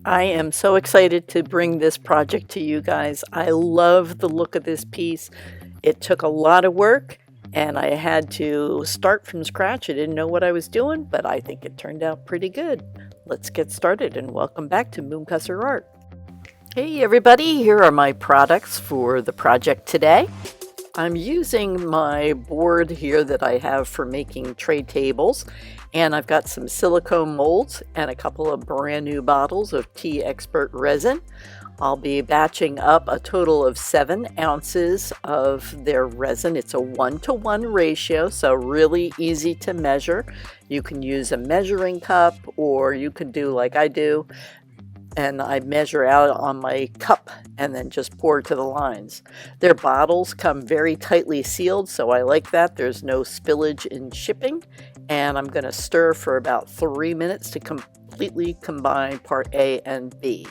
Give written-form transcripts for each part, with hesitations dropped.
I am so excited to bring this project to you guys. I love the look of this piece. It took a lot of work and I had to start from scratch. I didn't know what I was doing, but I think it turned out pretty good. Let's get started and welcome back to Moonkusser Art. Hey everybody, here are my products for the project today. I'm using my board here that I have for making tray tables, and I've got some silicone molds and a couple of brand new bottles of Teexpert Resin. I'll be batching up a total of 7 ounces of their resin. It's a 1-to-1 ratio, so really easy to measure. You can use a measuring cup, or you could do like I do, and I measure out on my cup and then just pour to the lines. Their bottles come very tightly sealed, so I like that. There's no spillage in shipping, and I'm going to stir for about 3 minutes to completely combine part A and B.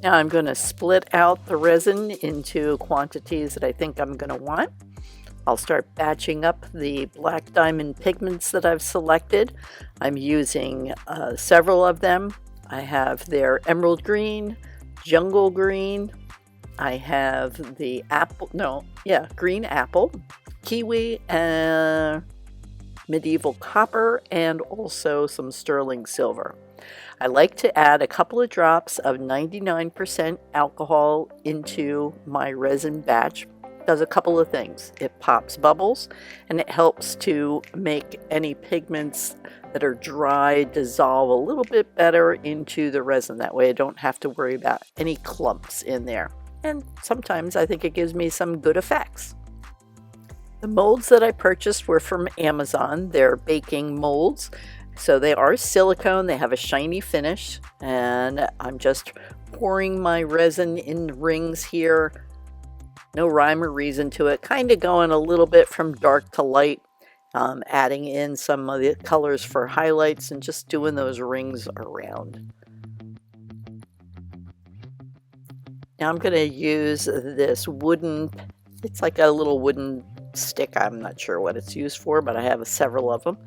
Now I'm going to split out the resin into quantities that I think I'm going to want. I'll start batching up the black diamond pigments that I've selected. I'm using several of them. I have their emerald green, jungle green, I have the green apple, kiwi, medieval copper, and also some sterling silver. I like to add a couple of drops of 99% alcohol into my resin batch. It does a couple of things. It pops bubbles and it helps to make any pigments that are dry dissolve a little bit better into the resin. That way I don't have to worry about any clumps in there. And sometimes I think it gives me some good effects. The molds that I purchased were from Amazon. They're baking molds. So they are silicone, they have a shiny finish, and I'm just pouring my resin in rings here. No rhyme or reason to it, kind of going a little bit from dark to light. Adding in some of the colors for highlights and just doing those rings around. Now I'm going to use this wooden, it's like a little wooden stick. I'm not sure what it's used for, but I have several of them.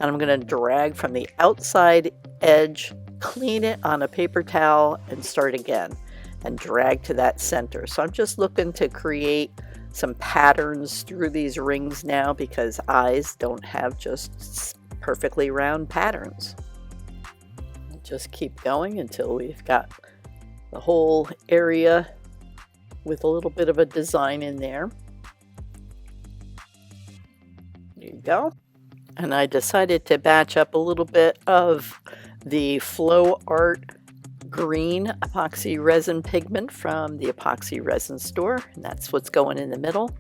And I'm going to drag from the outside edge, clean it on a paper towel, and start again. And drag to that center. So I'm just looking to create some patterns through these rings now, because eyes don't have just perfectly round patterns. Just keep going until we've got the whole area with a little bit of a design in there. There you go. And I decided to batch up a little bit of the Flow Art green epoxy resin pigment from the epoxy resin store, and that's what's going in the middle.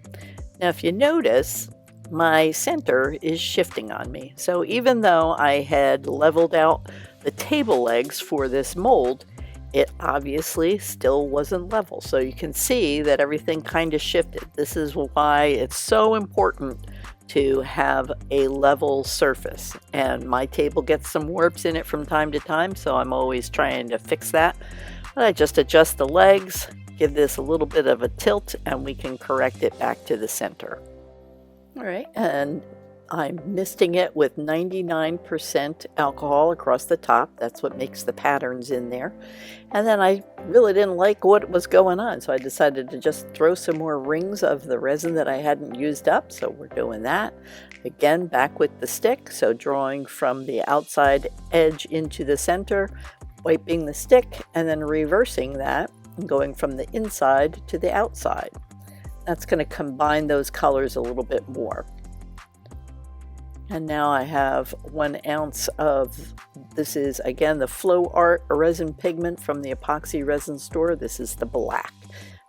Now if you notice, my center is shifting on me, so even though I had leveled out the table legs for this mold, it obviously still wasn't level. So you can see that everything kind of shifted. This is why it's so important to have a level surface, and my table gets some warps in it from time to time, so I'm always trying to fix that. But I just adjust the legs, give this a little bit of a tilt, and we can correct it back to the center. All right, and I'm misting it with 99% alcohol across the top. That's what makes the patterns in there. And then I really didn't like what was going on, so I decided to just throw some more rings of the resin that I hadn't used up. So we're doing that. Again, back with the stick, so drawing from the outside edge into the center, wiping the stick, and then reversing that and going from the inside to the outside. That's going to combine those colors a little bit more. And now I have 1 ounce of, this is again the Flow Art resin pigment from the epoxy resin store. This is the black.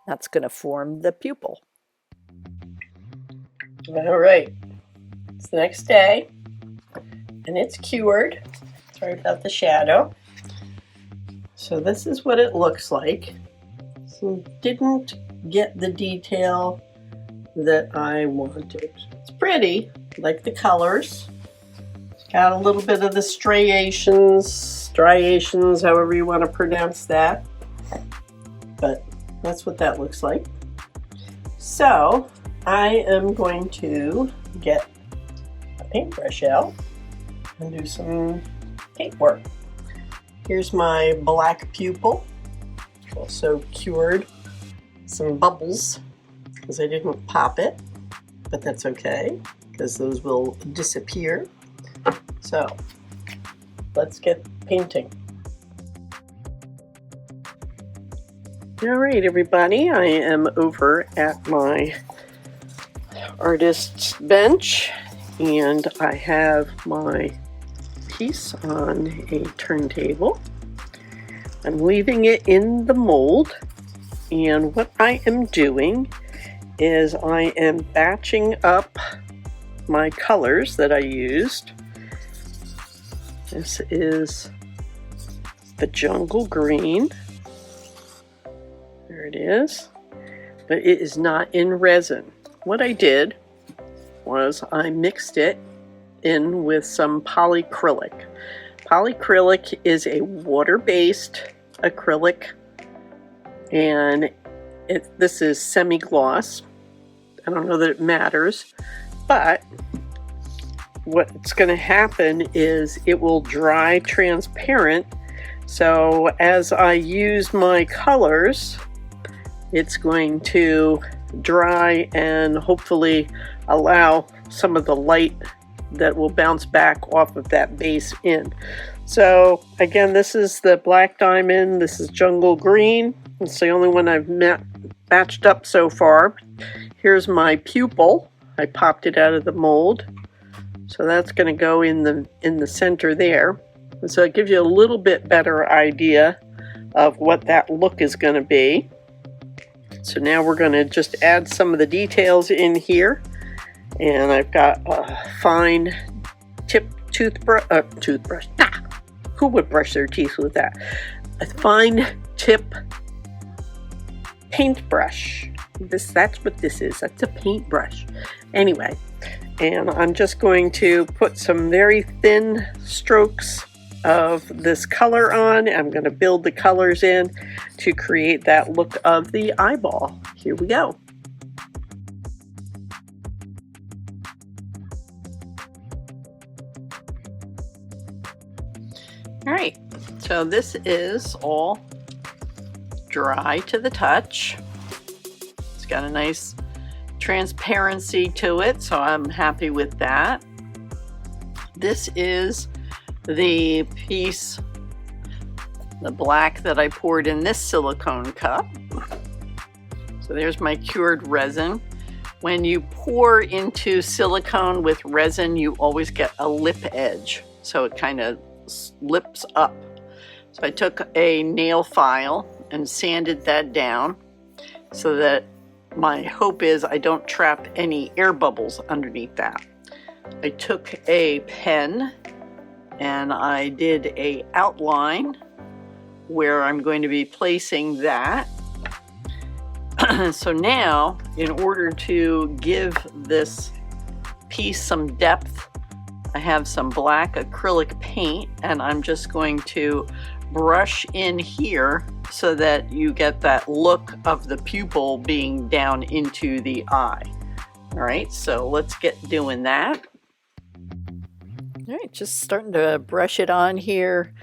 That's going to form the pupil. All right, it's the next day and it's cured. Sorry about the shadow. So this is what it looks like. So didn't get the detail that I wanted. It's pretty. Like the colors. It's got a little bit of the striations, however you want to pronounce that. But that's what that looks like. So I am going to get a paintbrush out and do some paint work. Here's my black pupil. Also cured some bubbles because I didn't pop it, but that's okay because those will disappear. So let's get painting. All right, everybody, I am over at my artist's bench and I have my piece on a turntable. I'm leaving it in the mold, and what I am doing is I am batching up my colors that I used. This is the jungle green. There it is, but it is not in resin. What I did was I mixed it in with some polyacrylic. Polyacrylic is a water-based acrylic, and this is semi-gloss. I don't know that it matters, but what's going to happen is it will dry transparent. So as I use my colors, it's going to dry and hopefully allow some of the light that will bounce back off of that base in. So again, this is the black diamond, this is jungle green. It's the only one I've batched up so far. Here's my pupil. I popped it out of the mold. So that's going to go in the center there. And so it gives you a little bit better idea of what that look is going to be. So now we're going to just add some of the details in here. And I've got a fine tip toothbrush. Who would brush their teeth with that? A fine tip paintbrush. That's what this is. That's a paintbrush. Anyway, and I'm just going to put some very thin strokes of this color on. I'm going to build the colors in to create that look of the eyeball. Here we go. All right, so this is all dry to the touch. It's got a nice transparency to it, so I'm happy with that. This is the piece, the black that I poured in this silicone cup. So there's my cured resin. When you pour into silicone with resin, you always get a lip edge, so it kind of lips up. So I took a nail file and sanded that down so that my hope is I don't trap any air bubbles underneath that. I took a pen and I did a outline where I'm going to be placing that. So now, in order to give this piece some depth, I have some black acrylic paint and I'm just going to brush in here so that you get that look of the pupil being down into the eye. All right, so let's get doing that. All right, just starting to brush it on here,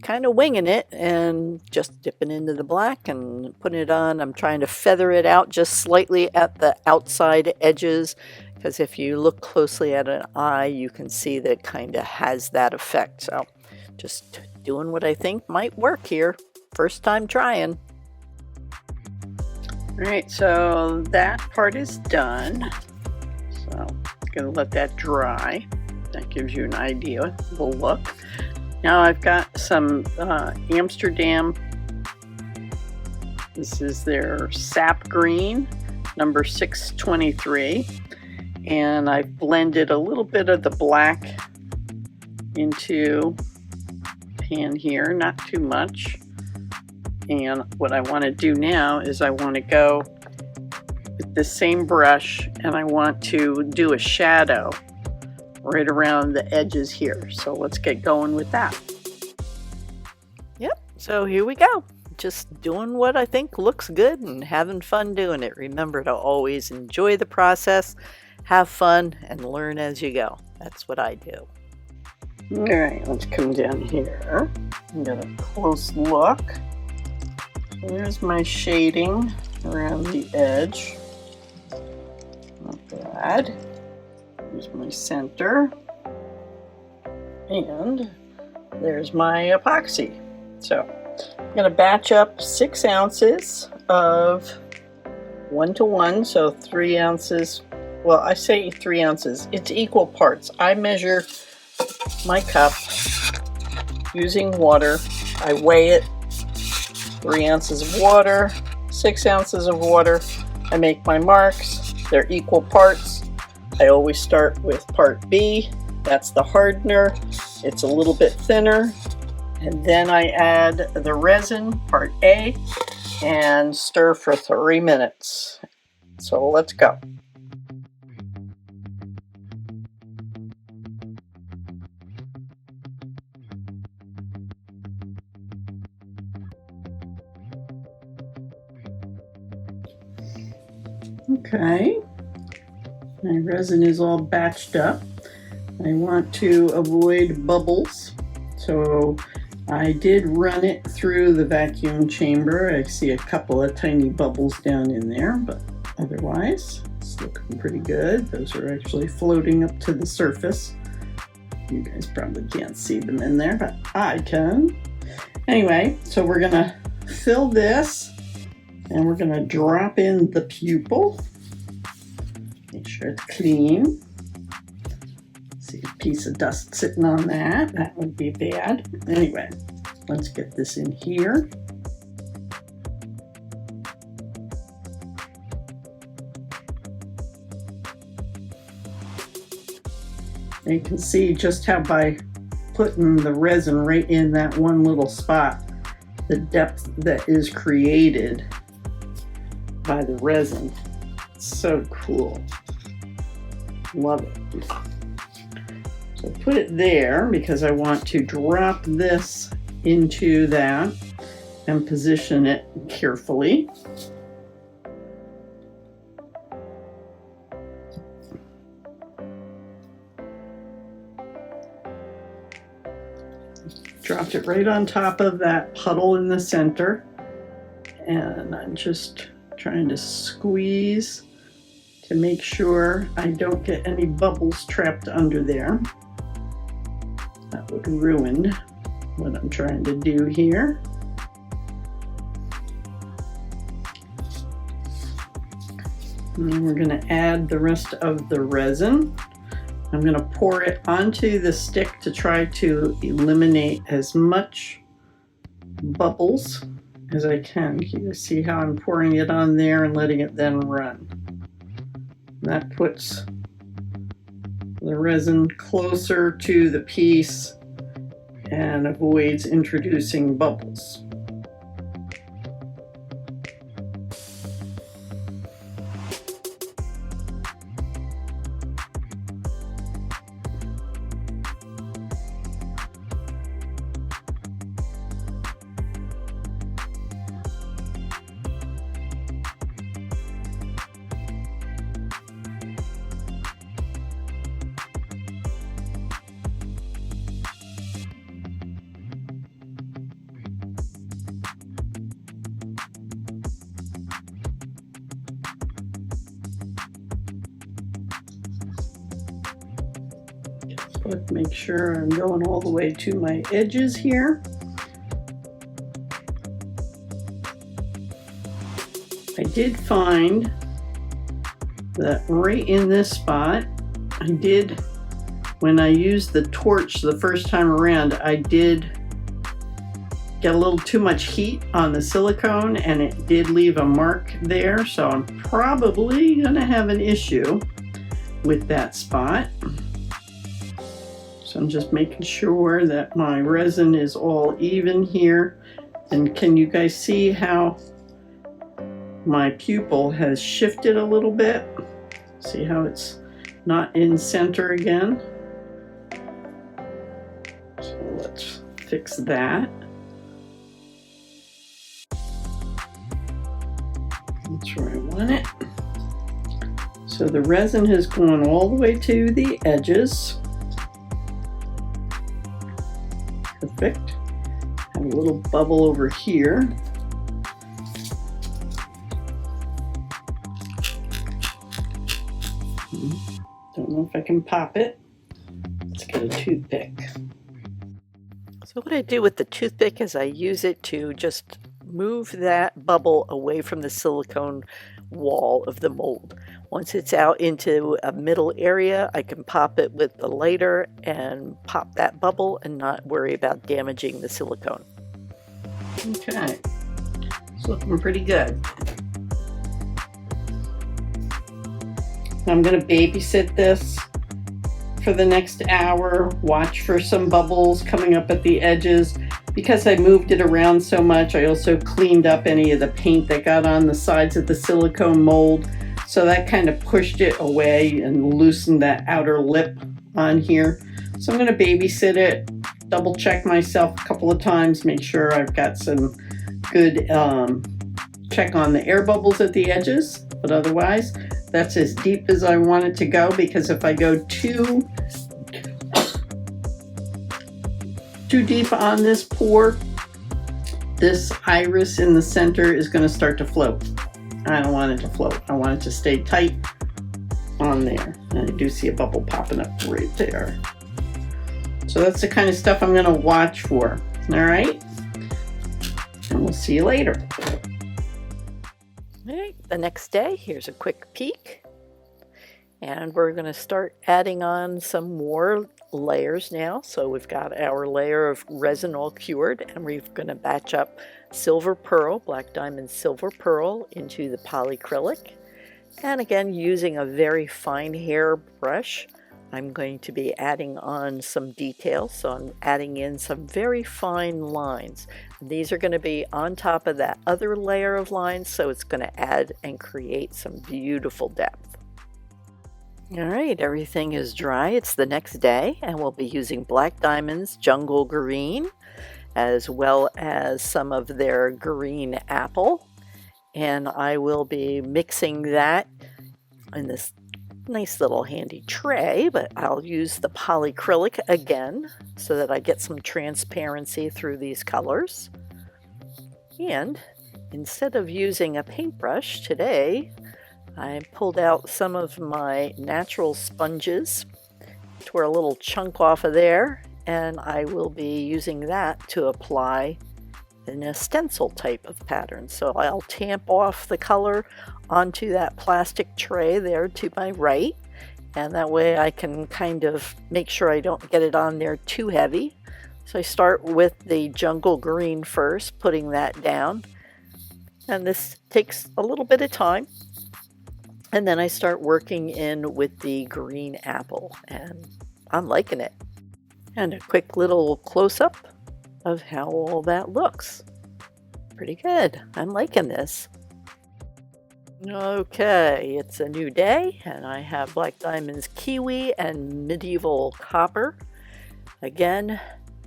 kind of winging it and just dipping into the black and putting it on. I'm trying to feather it out just slightly at the outside edges, because if you look closely at an eye, you can see that it kind of has that effect. So just doing what I think might work here. First time trying. All right, so that part is done. So I'm gonna let that dry. That gives you an idea of the look. Now I've got some Amsterdam. This is their sap green, number 623. And I've blended a little bit of the black into pan here, not too much. And what I want to do now is I want to go with the same brush and I want to do a shadow right around the edges here. So let's get going with that. Yep, so here we go. Just doing what I think looks good and having fun doing it. Remember to always enjoy the process, have fun, and learn as you go. That's what I do. All right, let's come down here and get a close look. There's my shading around the edge. Not bad. There's my center. And there's my epoxy. So I'm going to batch up 6 ounces of 1-to-1, so 3 ounces. Well, I say 3 ounces. It's equal parts. I measure my cup using water. I weigh it. 3 ounces of water, 6 ounces of water. I make my marks. They're equal parts. I always start with part B. That's the hardener. It's a little bit thinner. And then I add the resin, part A, and stir for 3 minutes. So let's go. Okay, my resin is all batched up. I want to avoid bubbles, so I did run it through the vacuum chamber. I see a couple of tiny bubbles down in there, but otherwise it's looking pretty good. Those are actually floating up to the surface. You guys probably can't see them in there, but I can. Anyway, so we're gonna fill this and we're gonna drop in the pupil. Make sure it's clean. See a piece of dust sitting on that. That would be bad. Anyway, let's get this in here. You can see just how by putting the resin right in that one little spot, the depth that is created by the resin. It's so cool. Love it. So put it there because I want to drop this into that and position it carefully. Dropped it right on top of that puddle in the center, and I'm just trying to squeeze to make sure I don't get any bubbles trapped under there. That would ruin what I'm trying to do here. And then we're going to add the rest of the resin. I'm going to pour it onto the stick to try to eliminate as much bubbles as I can. You see how I'm pouring it on there and letting it then run. That puts the resin closer to the piece and avoids introducing bubbles. But make sure I'm going all the way to my edges here. I did find that right in this spot, when I used the torch the first time around, I did get a little too much heat on the silicone and it did leave a mark there. So I'm probably gonna have an issue with that spot. So I'm just making sure that my resin is all even here. And can you guys see how my pupil has shifted a little bit? See how it's not in center again? So let's fix that. That's where I want it. So the resin has gone all the way to the edges. little bubble over here. Don't know if I can pop it. Let's get a toothpick. So what I do with the toothpick is I use it to just move that bubble away from the silicone wall of the mold. Once it's out into a middle area, I can pop it with the lighter and pop that bubble and not worry about damaging the silicone. Okay, it's looking pretty good. I'm going to babysit this for the next hour, watch for some bubbles coming up at the edges. Because I moved it around so much, I also cleaned up any of the paint that got on the sides of the silicone mold. So that kind of pushed it away and loosened that outer lip on here. So I'm going to babysit it, double check myself a couple of times, make sure I've got some good check on the air bubbles at the edges. But otherwise, that's as deep as I want it to go, because if I go too deep on this pour, this iris in the center is going to start to float. I don't want it to float. I want it to stay tight on there. And I do see a bubble popping up right there. So that's the kind of stuff I'm going to watch for. All right? And we'll see you later. All right, the next day, here's a quick peek. And we're going to start adding on some more layers now. So we've got our layer of resin all cured, and we're going to batch up silver pearl, black diamond silver pearl, into the polyacrylic. And again, using a very fine hair brush, I'm going to be adding on some details. So I'm adding in some very fine lines. These are going to be on top of that other layer of lines, so it's going to add and create some beautiful depth. All right, everything is dry. It's the next day, and we'll be using Black Diamond's Jungle Green, as well as some of their green apple. And I will be mixing that in this nice little handy tray, but I'll use the polyacrylic again so that I get some transparency through these colors. And instead of using a paintbrush today, I pulled out some of my natural sponges, tore a little chunk off of there, and I will be using that to apply in a stencil type of pattern. So I'll tamp off the color onto that plastic tray there to my right, and that way I can kind of make sure I don't get it on there too heavy. So I start with the jungle green first, putting that down, and this takes a little bit of time. And then I start working in with the green apple, and I'm liking it. And a quick little close-up of how all that looks. Pretty good. I'm liking this. Okay, it's a new day, and I have Black Diamond's Kiwi and Medieval Copper. Again,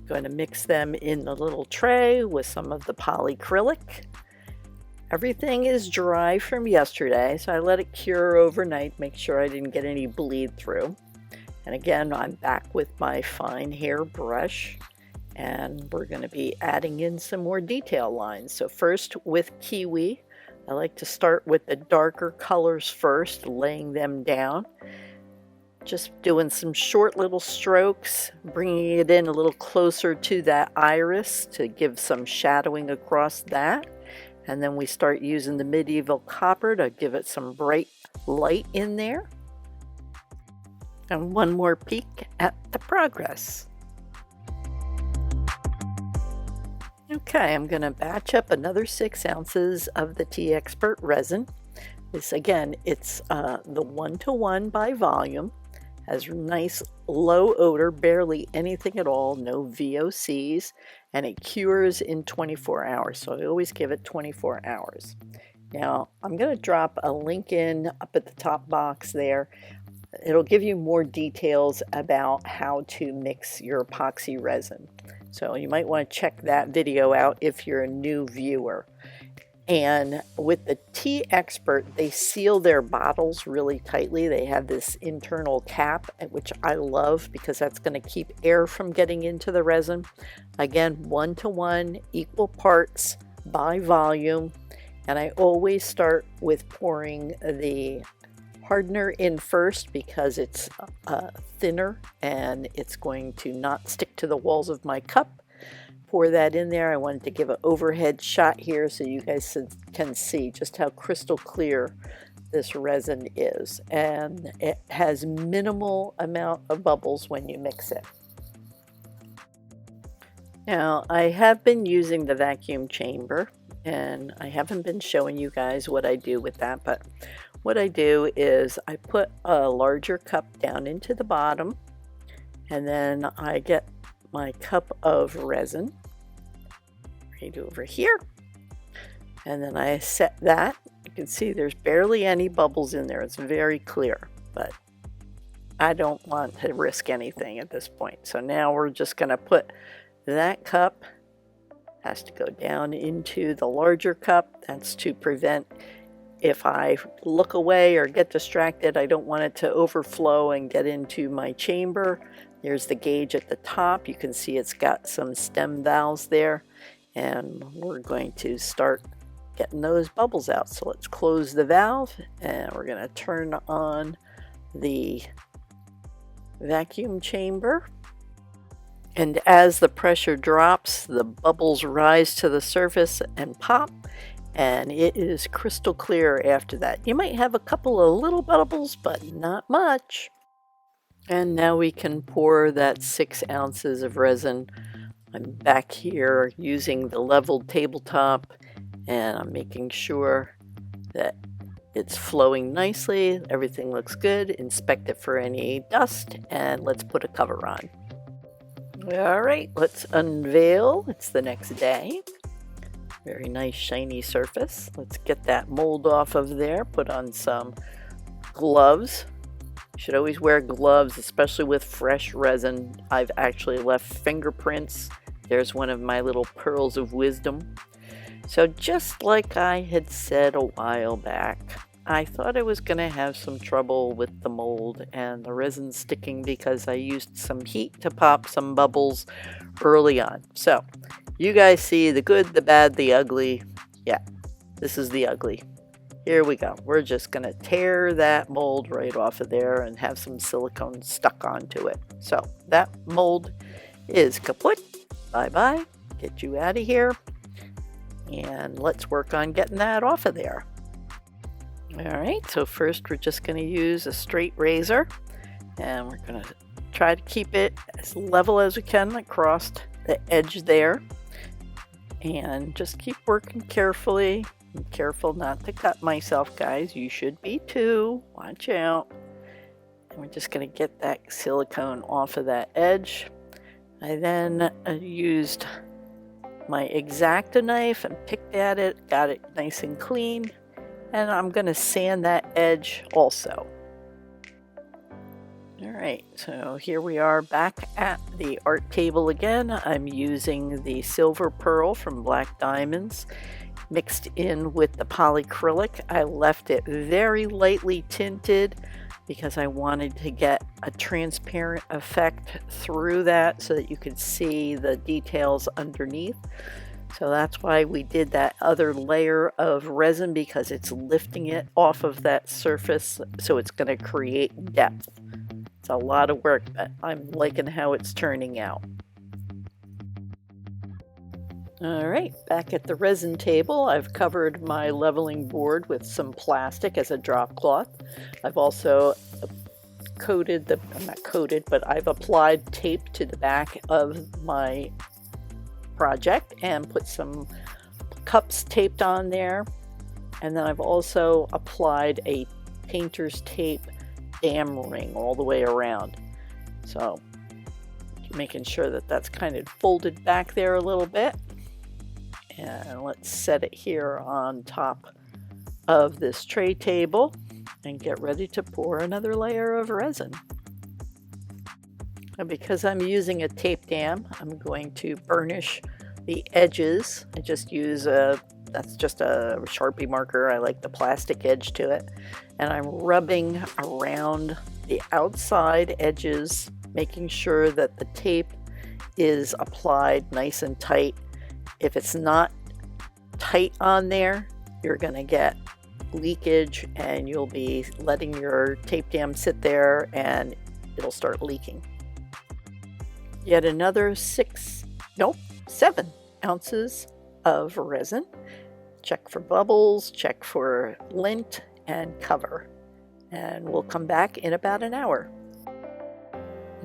going to mix them in the little tray with some of the polyacrylic. Everything is dry from yesterday, so I let it cure overnight, make sure I didn't get any bleed through. And again, I'm back with my fine hair brush, and we're going to be adding in some more detail lines. So first with Kiwi, I like to start with the darker colors first, laying them down. Just doing some short little strokes, bringing it in a little closer to that iris to give some shadowing across that. And then we start using the Medieval Copper to give it some bright light in there. And one more peek at the progress. Okay, I'm going to batch up another 6 ounces of the Teexpert Resin. This again, it's the 1-to-1 by volume. Has nice low odor, barely anything at all, no VOCs, and it cures in 24 hours. So I always give it 24 hours. Now I'm going to drop a link in up at the top box there. It'll give you more details about how to mix your epoxy resin. So you might want to check that video out if you're a new viewer. And with the Teexpert, they seal their bottles really tightly. They have this internal cap, which I love because that's going to keep air from getting into the resin. Again, 1-to-1, equal parts by volume. And I always start with pouring the hardener in first because it's thinner and it's going to not stick to the walls of my cup. Pour that in there. I wanted to give an overhead shot here so you guys can see just how crystal clear this resin is, and it has minimal amount of bubbles when you mix it. Now I have been using the vacuum chamber, and I haven't been showing you guys what I do with that, but what I do is I put a larger cup down into the bottom, and then I get my cup of resin right over here, and then I set that. You can see there's barely any bubbles in there. It's very clear, but I don't want to risk anything at this point. So now we're just going to put that cup, has to go down into the larger cup. That's to prevent, if I look away or get distracted, I don't want it to overflow and get into my chamber. There's the gauge at the top. You can see it's got some stem valves there, and we're going to start getting those bubbles out. So let's close the valve, and we're going to turn on the vacuum chamber. And as the pressure drops, the bubbles rise to the surface and pop, and it is crystal clear after that. You might have a couple of little bubbles, but not much. And now we can pour that 6 ounces of resin. I'm back here using the leveled tabletop, and I'm making sure that it's flowing nicely. Everything looks good. Inspect it for any dust, and let's put a cover on. All right, let's unveil. It's the next day. Very nice shiny surface. Let's get that mold off of there. Put on some gloves. You should always wear gloves, especially with fresh resin. I've actually left fingerprints. There's one of my little pearls of wisdom. So just like I had said a while back, I thought I was going to have some trouble with the mold and the resin sticking because I used some heat to pop some bubbles early on. So you guys see the good, the bad, the ugly. Yeah, this is the ugly. Here we go. We're just going to tear that mold right off of there and have some silicone stuck onto it. So that mold is kaput. Bye-bye. Get you out of here. And let's work on getting that off of there. All right, so first we're just going to use a straight razor, and we're going to try to keep it as level as we can across the edge there. And just keep working carefully. I'm careful not to cut myself, guys. You should be too. Watch out. And we're just going to get that silicone off of that edge. I then used my X-Acto knife and picked at it, got it nice and clean. And I'm going to sand that edge also. All right, so here we are back at the art table again. I'm using the silver pearl from Black Diamonds mixed in with the polyacrylic. I left it very lightly tinted because I wanted to get a transparent effect through that so that you could see the details underneath. So that's why we did that other layer of resin, because it's lifting it off of that surface, so it's going to create depth. It's a lot of work, but I'm liking how it's turning out. All right, back at the resin table, I've covered my leveling board with some plastic as a drop cloth. I've also I've applied tape to the back of my project and put some cups taped on there. And then I've also applied a painter's tape dam ring all the way around. So making sure that that's kind of folded back there a little bit. And let's set it here on top of this tray table and get ready to pour another layer of resin. And because I'm using a tape dam, I'm going to burnish the edges. I just use the That's just a Sharpie marker. I like the plastic edge to it. And I'm rubbing around the outside edges, making sure that the tape is applied nice and tight. If it's not tight on there, you're going to get leakage, and you'll be letting your tape dam sit there and it'll start leaking. Yet another 7 ounces of resin. Check for bubbles, check for lint, and cover. And we'll come back in about an hour.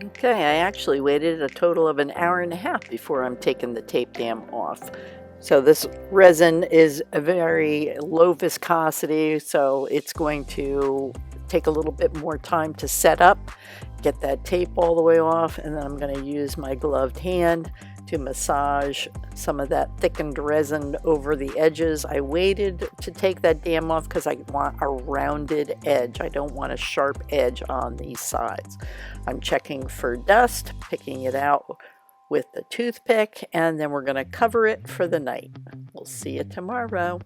Okay, I actually waited a total of an hour and a half before I'm taking the tape dam off. So this resin is a very low viscosity, so it's going to take a little bit more time to set up, get that tape all the way off, and then I'm going to use my gloved hand to massage some of that thickened resin over the edges. I waited to take that dam off because I want a rounded edge. I don't want a sharp edge on these sides. I'm checking for dust, picking it out with the toothpick, and then we're going to cover it for the night. We'll see you tomorrow.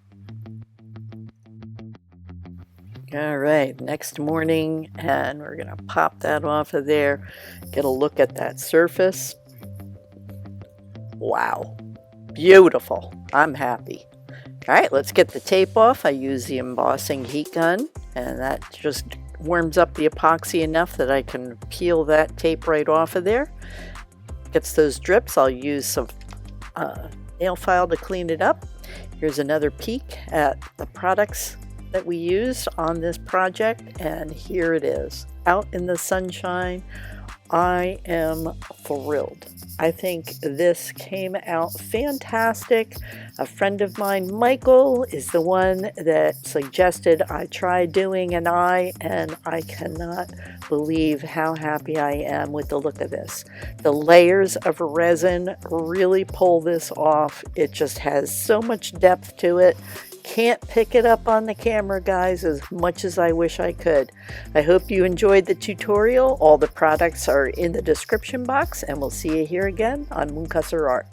All right, next morning, and we're going to pop that off of there, get a look at that surface. Wow, beautiful. I'm happy. All right, let's get the tape off. I use the embossing heat gun, and that just warms up the epoxy enough that I can peel that tape right off of there. Gets those drips. I'll use some nail file to clean it up. Here's another peek at the products that we used on this project, and here it is out in the sunshine. I am thrilled. I think this came out fantastic. A friend of mine, Michael, is the one that suggested I try doing an eye, and I cannot believe how happy I am with the look of this. The layers of resin really pull this off. It just has so much depth to it. Can't pick it up on the camera, guys, as much as I wish I could. I hope you enjoyed the tutorial. All the products are in the description box, and we'll see you here again on Moonkusser Art.